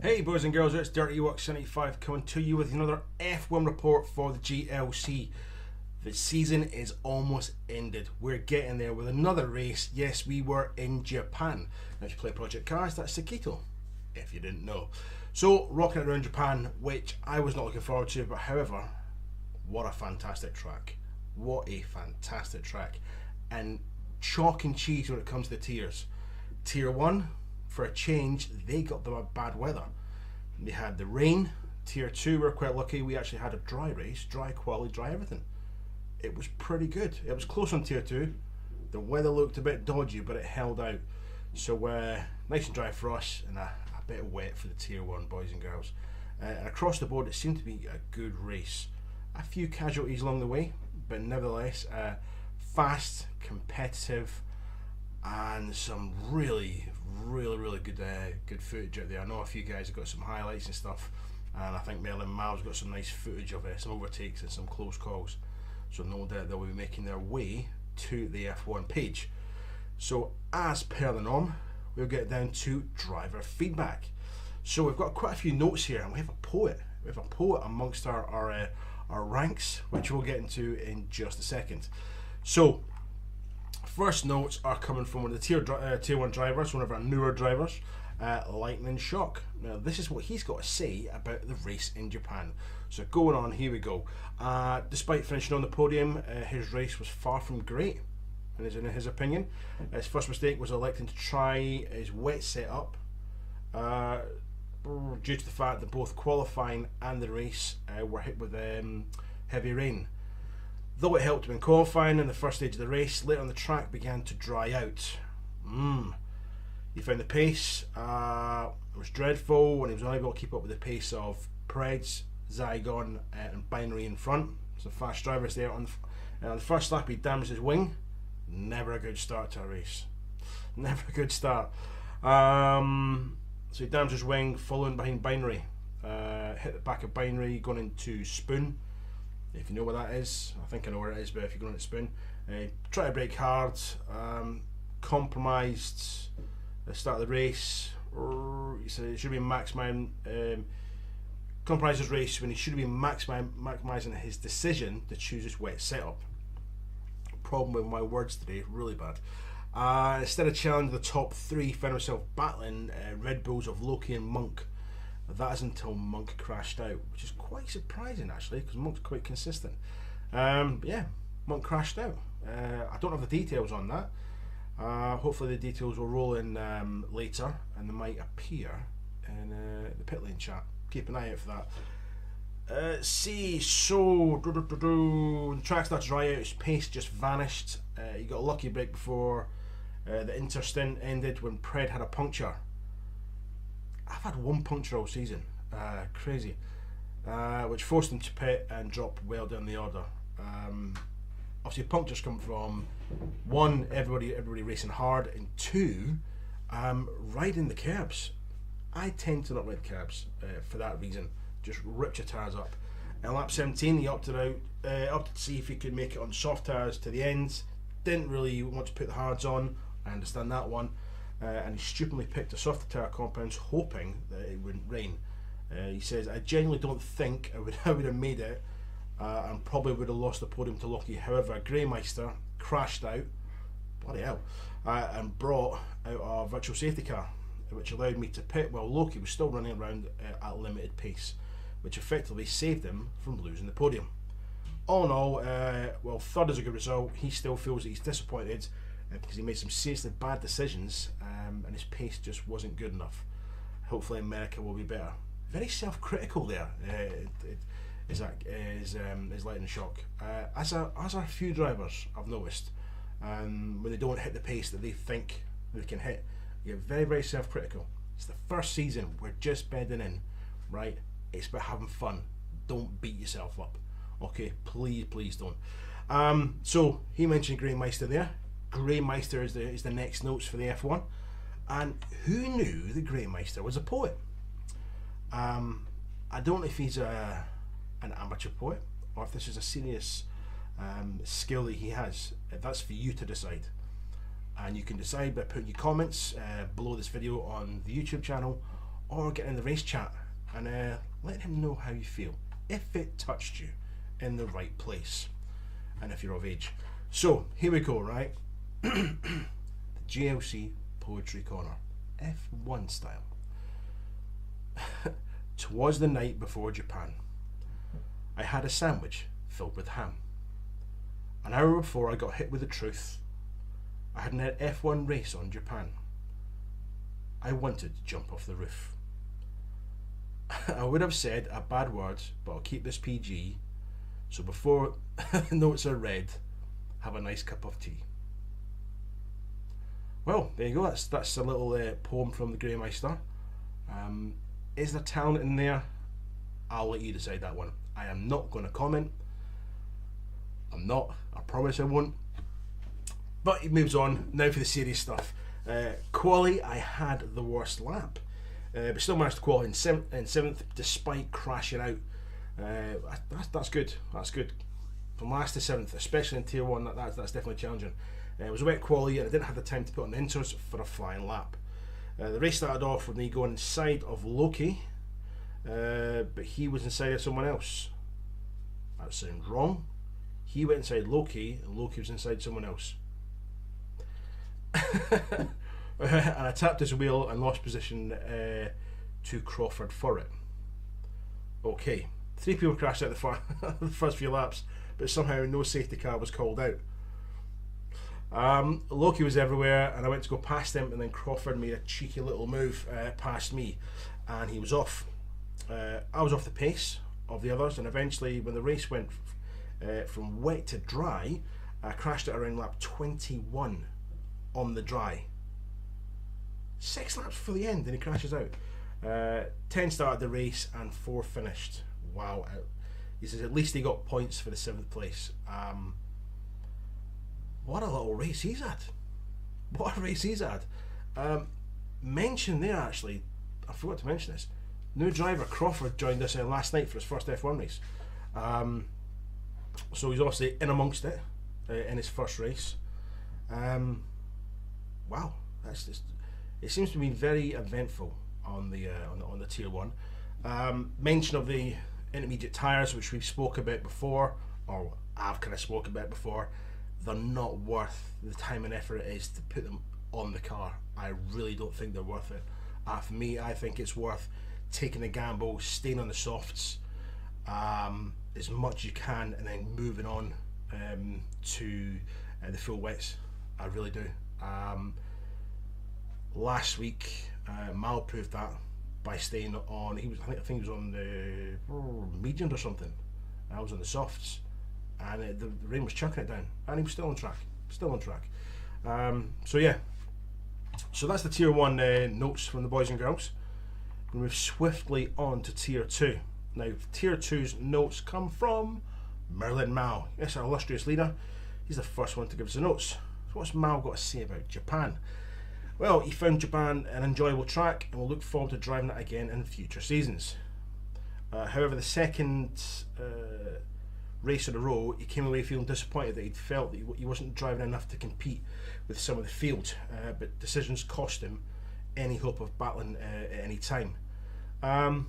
Hey boys and girls, it's Dirty Work 75 coming to you with another F1 report for the GLC. The season is almost ended. We're getting there with another race. Yes, we were in Japan. Now if you play Project Cars, that's Sakito, if you didn't know. So, rocking it around Japan, which I was not looking forward to, but however, what a fantastic track. What a fantastic track. And chalk and cheese when it comes to the tiers. Tier 1, for a change, they got the bad weather. They had the rain. Tier 2, we're quite lucky. We actually had a dry race, dry quality, dry everything. It was pretty good. It was close on Tier 2. The weather looked a bit dodgy, but it held out. So nice and dry for us, and a bit of wet for the Tier 1 boys and girls. And across the board, it seemed to be a good race. A few casualties along the way, but nevertheless, fast, competitive, and some really good footage out there. I know a few guys have got some highlights and stuff, and I think Merlin Miles got some nice footage of some overtakes and some close calls, so no doubt they'll be making their way to the F1 page. So as per the norm, we'll get down to driver feedback. So we've got quite a few notes here, and we have a poet amongst our ranks, which we'll get into in just a second. So first notes are coming from one of the tier 1 drivers, one of our newer drivers, Lightning Shock. Now this is what he's got to say about the race in Japan. So going on, here we go. Despite finishing on the podium, his race was far from great, in his opinion. His first mistake was electing to try his wet setup, due to the fact that both qualifying and the race were hit with heavy rain. Though it helped him in qualifying in the first stage of the race, later on the track began to dry out. He found the pace was dreadful, and he was unable to keep up with the pace of Preds, Zygon and Binary in front. So fast drivers there. On the first lap he damaged his wing. Never a good start to a race. Never a good start. So he damaged his wing, following behind Binary. Hit the back of Binary, going into Spoon. If you know what that is, I think I know where it is, but if you're going to Spoon, try to brake hard, compromised the start of the race. He said it should be compromised his race when he should have been maximising his decision to choose his wet setup. Problem with my words today, really bad. Instead of challenging the top 3, found himself battling Red Bulls of Loki and Monk. That is until Monk crashed out, which is quite surprising actually, because Monk's quite consistent. Yeah, Monk crashed out. I don't have the details on that. Hopefully the details will roll in later, and they might appear in the pit lane chat. Keep an eye out for that. So when the track started to dry out, his pace just vanished. He got a lucky break before the inter-stint ended when Pred had a puncture. I've had one puncture all season, crazy, which forced him to pit and drop well down the order. Obviously punctures come from 1, everybody racing hard, and 2, riding the curbs. I tend to not ride curbs for that reason. Just rip your tyres up. In lap 17 he opted to see if he could make it on soft tyres to the ends. Didn't really want to put the hards on, I understand that one. And he stupidly picked a softer tyre compounds, hoping that it wouldn't rain. He says, I genuinely don't think I would have made it, and probably would have lost the podium to Loki. However, Greymeister crashed out, bloody hell, and brought out a virtual safety car, which allowed me to pit while Loki was still running around at limited pace, which effectively saved him from losing the podium. All in all, well, third is a good result. He still feels that he's disappointed because he made some seriously bad decisions, and his pace just wasn't good enough. Hopefully America will be better. Very self-critical there, is Lightning Shock. As are a few drivers I've noticed, when they don't hit the pace that they think they can hit, you get very self-critical. It's the first season, we're just bedding in, right? It's about having fun. Don't beat yourself up, okay? Please don't. So he mentioned Greymeister there. Greymeister is the next notes for the F1, and who knew that Greymeister was a poet? I don't know if he's an amateur poet or if this is a serious skill that he has. That's for you to decide. And you can decide by putting your comments below this video on the YouTube channel, or get in the race chat and let him know how you feel, if it touched you in the right place, and if you're of age. So here we go, right? The GLC Poetry Corner, F1 style. 'Twas the night before Japan. I had a sandwich filled with ham. An hour before I got hit with the truth, I had an F1 race on Japan. I wanted to jump off the roof. I would have said a bad word, but I'll keep this PG. So before the notes are read, have a nice cup of tea. Well, there you go. That's a little poem from the Grey Meister. Is there talent in there? I'll let you decide that one. I am not going to comment. I'm not. I promise I won't. But he moves on now for the serious stuff. Quali, I had the worst lap, but still managed to qualify in seventh despite crashing out. That's good. That's good. From last to seventh, especially in Tier 1, that's definitely challenging. It was a wet quali and I didn't have the time to put on the inters for a flying lap. The race started off with me going inside of Loki, but he was inside of someone else. That sounds wrong. He went inside Loki and Loki was inside someone else. And I tapped his wheel and lost position to Crawford for it. Okay, 3 people crashed out the first few laps, but somehow no safety car was called out. Loki was everywhere and I went to go past him, and then Crawford made a cheeky little move past me and he was off. I was off the pace of the others, and eventually when the race went from wet to dry, I crashed at around lap 21 on the dry. 6 laps for the end and he crashes out. 10 started the race and 4 finished. Wow. He says at least he got points for the 7th place. What a little race he's had. What a race he's had. Mention there actually, I forgot to mention this, new driver Crawford joined us last night for his first F1 race. So he's obviously in amongst it in his first race. Wow, that's just, it seems to be very eventful on the Tier 1. Mention of the intermediate tyres, which we've spoke about before, or I've kind of spoke about before. They're not worth the time and effort it is to put them on the car. I really don't think they're worth it. For me, I think it's worth taking the gamble, staying on the softs as much as you can, and then moving on to the full wets. I really do. Last week, Mal proved that by staying on. I think he was on the mediums or something. I was on the softs, and the rain was chucking it down, and he was still on track. So yeah. So that's the Tier 1 notes from the boys and girls. We move swiftly on to Tier 2. Now, Tier 2's notes come from Merlin Mao. Yes, our illustrious leader. He's the first one to give us the notes. So what's Mao got to say about Japan? Well, he found Japan an enjoyable track and will look forward to driving it again in future seasons. However, the second race in a row, he came away feeling disappointed that he'd felt that he wasn't driving enough to compete with some of the field, but decisions cost him any hope of battling at any time. I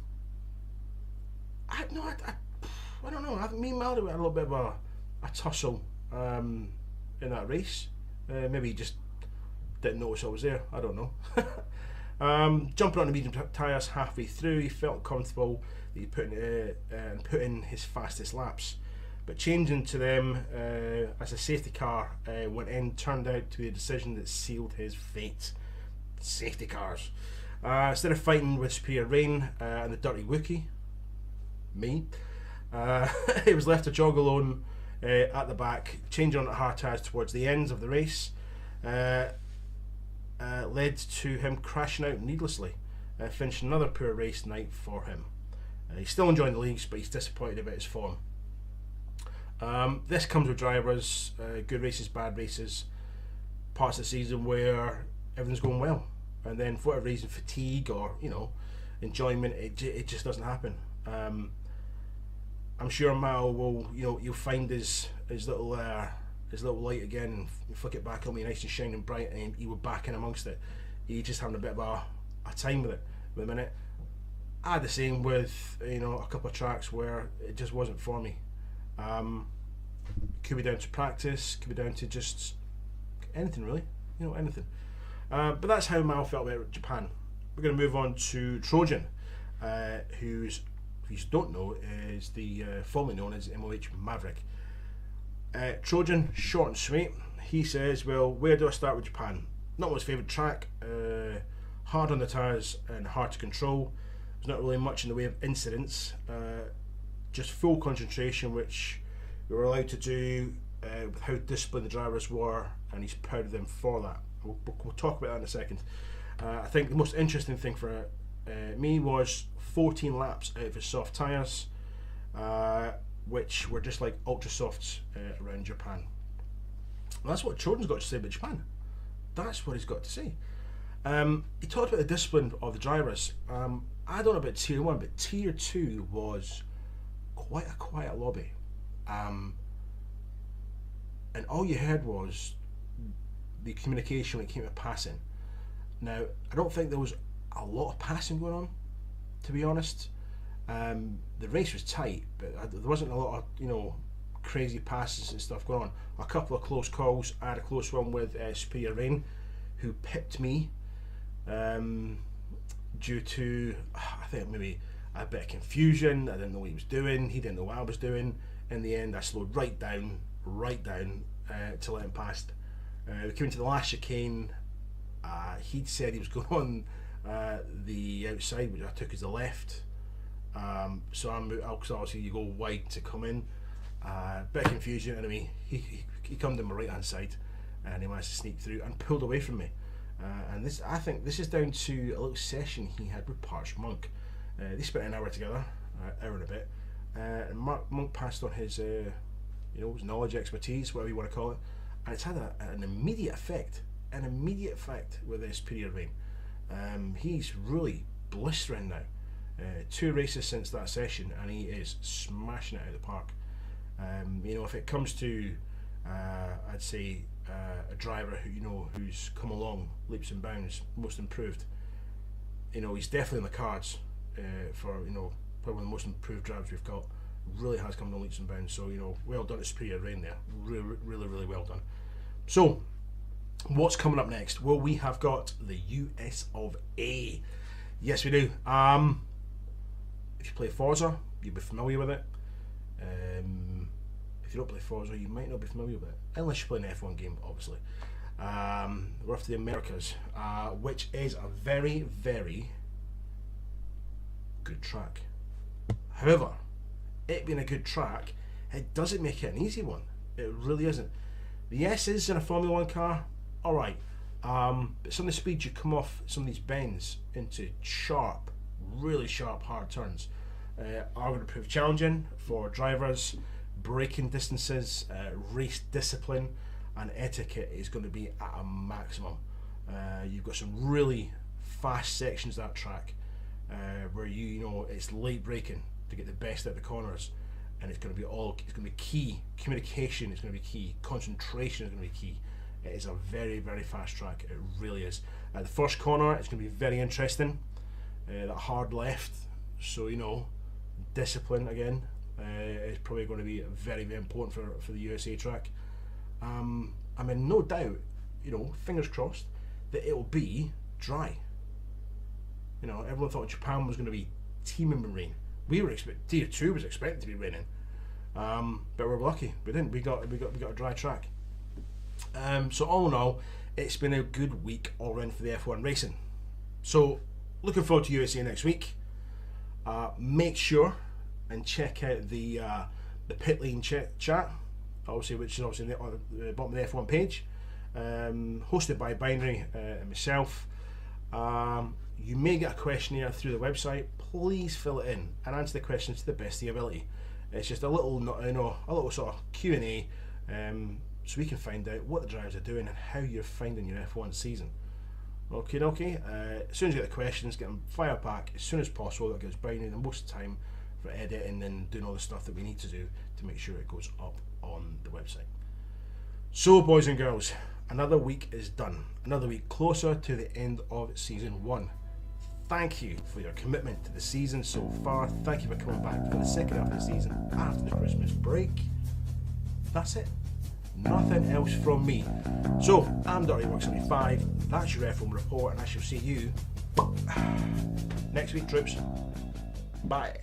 don't know. Me and Maldo had a little bit of a tussle in that race. Maybe he just didn't notice I was there. I don't know. Jumping on the medium tyres halfway through, he felt comfortable that he put in his fastest laps. But changing to them as a safety car went in turned out to be a decision that sealed his fate. Safety cars. Instead of fighting with superior rain and the dirty Wookie, me, he was left to jog alone at the back, changing on to hard tyres towards the ends of the race. Led to him crashing out needlessly, finishing another poor race night for him. He's still enjoying the leagues, but he's disappointed about his form. This comes with drivers, good races, bad races, parts of the season where everything's going well, and then for whatever reason, fatigue or enjoyment, it just doesn't happen. I'm sure Mal will, you'll find his little light again and flick it back on me nice and shining bright, and he was back in amongst it. He just having a bit of a time with it at the minute. I had the same with a couple of tracks where it just wasn't for me. Could be down to practice, could be down to just anything really, anything. But that's how Mal felt about Japan. We're going to move on to Trojan, who's, if you don't know, is the formerly known as MOH Maverick. Trojan, short and sweet. He says, well, where do I start with Japan? Not my favourite track, hard on the tyres and hard to control. There's not really much in the way of incidents, just full concentration, which we were allowed to do with how disciplined the drivers were, and he's proud of them for that. We'll talk about that in a second. I think the most interesting thing for me was 14 laps out of his soft tyres, which were just like ultra softs around Japan. And that's what Jordan's got to say about Japan. That's what he's got to say. He talked about the discipline of the drivers. I don't know about Tier 1, but Tier 2 was quite a quiet lobby. And all you heard was the communication when it came to passing. Now, I don't think there was a lot of passing going on, to be honest. The race was tight, but there wasn't a lot of, crazy passes and stuff going on. A couple of close calls. I had a close one with Superior Rain, who pipped me due to, I think, maybe a bit of confusion. I didn't know what he was doing. He didn't know what I was doing. In the end, I slowed right down to let him pass. We came into the last chicane. He'd said he was going on the outside, which I took as the left. So because obviously you go wide to come in. Bit of confusion, anyway. He come down my right hand side, and he managed to sneak through and pulled away from me. And I think this is down to a little session he had with Parch Monk. They spent an hour together, hour and a bit. And Monk passed on his, his knowledge, expertise, whatever you want to call it, and it's had an immediate effect. An immediate effect with this Superior Rain. He's really blistering now. 2 races since that session, and he is smashing it out of the park. If it comes to, I'd say, a driver who's come along leaps and bounds, most improved. He's definitely in the cards for probably one of the most improved drivers we've got. Really has come on leaps and bounds. So well done to Superior Rain there. Really, really, really well done. So, what's coming up next? Well, we have got the US of A. Yes, we do. If you play Forza, you'll be familiar with it. If you don't play Forza, you might not be familiar with it, unless you play an F1 game, obviously. We're off to the Americas, which is a very, very good track. However, it being a good track, it doesn't make it an easy one. It really isn't. The S's in a Formula 1 car, alright, but some of the speeds you come off some of these bends into sharp, really sharp, hard turns are going to prove challenging for drivers. Braking distances, race discipline and etiquette is going to be at a maximum. You've got some really fast sections of that track where it's late braking to get the best out of the corners, and it's going to be key. Communication is going to be key. Concentration is going to be key. It is a very, very fast track. It really is. The first corner, it's going to be very interesting. That hard left, so discipline again is probably going to be very, very important for the USA track. I'm in no doubt, fingers crossed, that it'll be dry. Everyone thought Japan was going to be teeming with rain. We were Tier 2 was expected to be raining, but we're lucky. We didn't. We got a dry track. So all in all, it's been a good week all round for the F1 racing. So looking forward to USA next week. Make sure and check out the pit lane chat, obviously, which is obviously on the bottom of the F1 page, hosted by Binary and myself. You may get a questionnaire through the website. Please fill it in and answer the questions to the best of your ability. It's just a little sort of Q&A, so we can find out what the drivers are doing and how you're finding your F1 season. Okay. As soon as you get the questions, get them fired back as soon as possible. That gives Binary the most time for editing and doing all the stuff that we need to do to make sure it goes up on the website. So, boys and girls, another week is done. Another week closer to the end of season 1. Thank you for your commitment to the season so far. Thank you for coming back for the second half of the season after the Christmas break. That's it. Nothing else from me. So, I'm DirtyWork75. That's your F1 report, and I shall see you next week, troops. Bye.